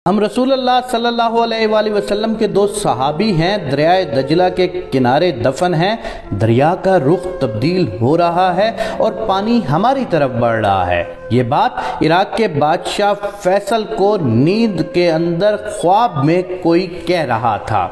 ہم رسول اللہ صلی اللہ علیہ وآلہ وسلم کے دو صحابی ہیں، دریائے دجلہ کے کنارے دفن ہیں۔ دریا کا رخ تبدیل ہو رہا ہے اور پانی ہماری طرف بڑھ رہا ہے۔ یہ بات عراق کے بادشاہ فیصل کو نیند کے اندر خواب میں کوئی کہہ رہا تھا۔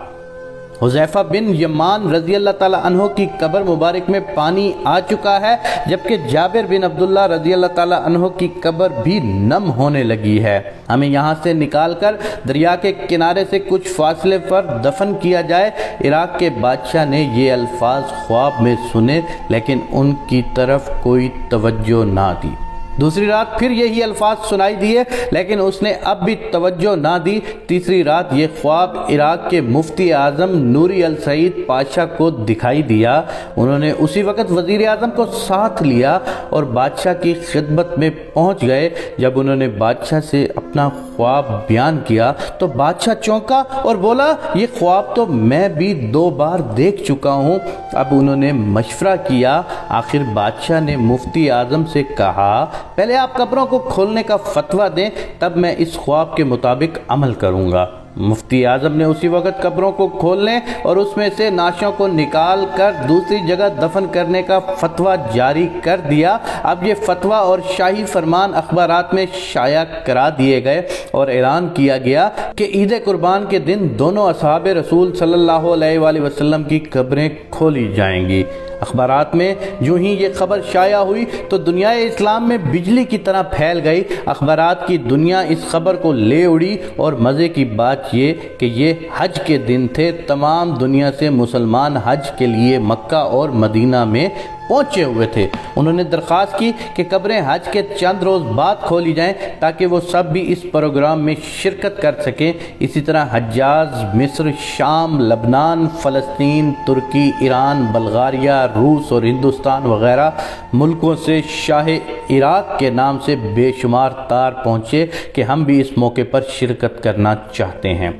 حذیفہ بن یمان رضی اللہ تعالیٰ عنہ کی قبر مبارک میں پانی آ چکا ہے، جبکہ جابر بن عبداللہ رضی اللہ تعالیٰ عنہ کی قبر بھی نم ہونے لگی ہے۔ ہمیں یہاں سے نکال کر دریا کے کنارے سے کچھ فاصلے پر دفن کیا جائے۔ عراق کے بادشاہ نے یہ الفاظ خواب میں سنے، لیکن ان کی طرف کوئی توجہ نہ دی۔ دوسری رات پھر یہی الفاظ سنائی دیے، لیکن اس نے اب بھی توجہ نہ دی۔ تیسری رات یہ خواب عراق کے مفتی اعظم نوری السعید پاشا کو دکھائی دیا۔ انہوں نے اسی وقت وزیر اعظم کو ساتھ لیا اور بادشاہ کی خدمت میں پہنچ گئے۔ جب انہوں نے بادشاہ سے اپنا خواب بیان کیا تو بادشاہ چونکا اور بولا، یہ خواب تو میں بھی 2 بار دیکھ چکا ہوں۔ اب انہوں نے مشورہ کیا۔ آخر بادشاہ نے مفتی اعظم سے کہا، پہلے آپ قبروں کو کھولنے کا فتویٰ دیں، تب میں اس خواب کے مطابق عمل کروں گا۔ مفتی اعظم نے اسی وقت قبروں کو کھولنے اور اس میں سے نعشوں کو نکال کر دوسری جگہ دفن کرنے کا فتویٰ جاری کر دیا۔ اب یہ فتویٰ اور شاہی فرمان اخبارات میں شائع کرا دیے گئے اور اعلان کیا گیا کہ عید قربان کے دن دونوں اصحاب رسول صلی اللہ علیہ وآلہ وسلم کی قبریں کھولی جائیں گی۔ اخبارات میں جو ہی یہ خبر شائع ہوئی تو دنیا اسلام میں بجلی کی طرح پھیل گئی۔ اخبارات کی دنیا اس خبر کو لے اڑی، اور مزے کی بات یہ کہ یہ حج کے دن تھے۔ تمام دنیا سے مسلمان حج کے لیے مکہ اور مدینہ میں پہنچے ہوئے تھے۔ انہوں نے درخواست کی کہ قبریں حج کے چند روز بعد کھولی جائیں تاکہ وہ سب بھی اس پروگرام میں شرکت کر سکیں۔ اسی طرح حجاز مصر، شام، لبنان، فلسطین، ترکی، ایران، بلغاریہ، روس اور ہندوستان وغیرہ ملکوں سے شاہ عراق کے نام سے بے شمار تار پہنچے کہ ہم بھی اس موقع پر شرکت کرنا چاہتے ہیں۔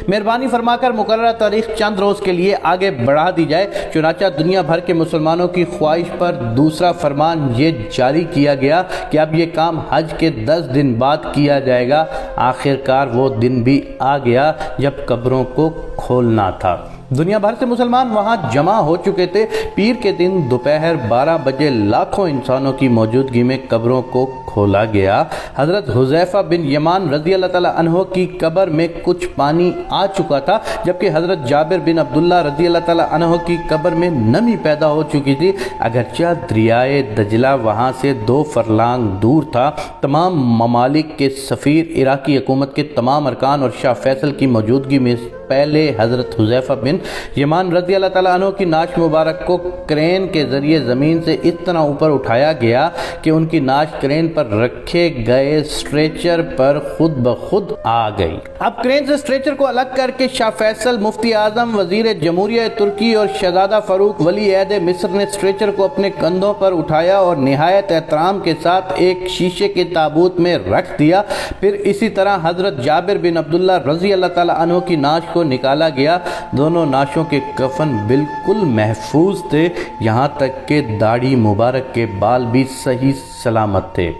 مہربانی فرما کر مقررہ تاریخ چند روز کے لیے آگے بڑھا دی جائے۔ چنانچہ دنیا بھر کے مسلمانوں کی خواہش پر دوسرا فرمان یہ جاری کیا گیا کہ اب یہ کام حج کے 10 دن بعد کیا جائے گا۔ آخرکار وہ دن بھی آ گیا جب قبروں کو کھولنا تھا۔ دنیا بھر سے مسلمان وہاں جمع ہو چکے تھے۔ پیر کے دن دوپہر 12 بجے لاکھوں انسانوں کی موجودگی میں قبروں کو کھولا گیا۔ حضرت حذیفہ بن یمان رضی اللہ تعالیٰ عنہ کی قبر میں کچھ پانی آ چکا تھا، جبکہ حضرت جابر بن عبداللہ رضی اللہ تعالیٰ عنہ کی قبر میں نمی پیدا ہو چکی تھی۔ اگرچہ دریائے دجلہ وہاں سے 2 فرلانگ دور تھا۔ تمام ممالک کے سفیر، عراقی حکومت کے تمام ارکان اور شاہ فیصل کی موجودگی میں پہلے حضرت حذیفہ بن یمان رضی اللہ تعالیٰ عنہ کی نعش مبارک کو کرین کے ذریعے زمین سے اس طرح اوپر اٹھایا گیا کہ ان کی نعش کرین پر رکھے گئے سٹریچر پر خود بخود آ گئی۔ اب کرین سے سٹریچر کو الگ کر کے شاہ فیصل، مفتی اعظم، وزیر جمہوریہ ترکی اور شہزادہ فاروق ولی عہد مصر نے سٹریچر کو اپنے کندھوں پر اٹھایا اور نہایت احترام کے ساتھ ایک شیشے کے تابوت میں رکھ دیا۔ پھر اسی طرح حضرت جابر بن عبداللہ رضی اللہ تعالیٰ عنہ کی نعش کو نکالا گیا۔ دونوں نعشوں کے کفن بالکل محفوظ تھے، یہاں تک کہ داڑھی مبارک کے بال بھی صحیح سلامت تھے۔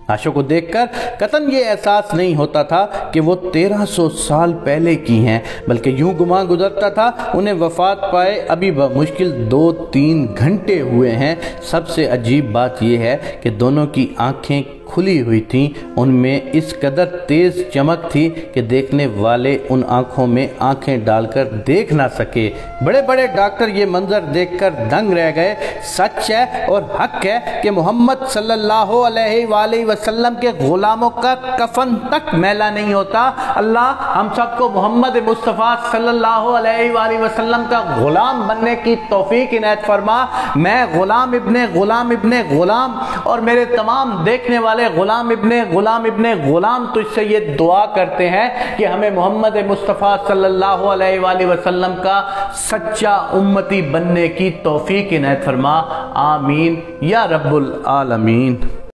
نعشوں کو دیکھ کر قطعاً یہ احساس نہیں ہوتا تھا کہ وہ 1300 سال پہلے کی ہیں، بلکہ یوں گمان گزرتا تھا انہیں وفات پائے ابھی بمشکل 2-3 گھنٹے ہوئے ہیں۔ سب سے عجیب بات یہ ہے کہ دونوں کی آنکھیں کھلی ہوئی تھیں۔ ان میں اس قدر تیز چمک تھی کہ دیکھنے والے ان آنکھوں میں آنکھیں ڈال کر دیکھ نہ سکے۔ بڑے بڑے ڈاکٹر یہ منظر دیکھ کر دنگ رہ گئے۔ سچ ہے اور حق ہے کہ محمد صلی اللہ علیہ وآلہ وسلم کے غلاموں کا کفن تک میلا نہیں ہوتا۔ اللہ ہم سب کو محمد مصطفیٰ صلی اللہ علیہ وآلہ وسلم کا غلام بننے کی توفیق عنایت فرما۔ میں غلام ابن غلام ابن غلام اور میرے تمام دیکھنے والے غلام ابن غلام ابن غلام تجھ سے یہ دعا کرتے ہیں کہ ہمیں محمد مصطفیٰ صلی اللہ علیہ وآلہ وسلم کا سچا امتی بننے کی توفیق عنایت فرما۔ آمین یا رب العالمین۔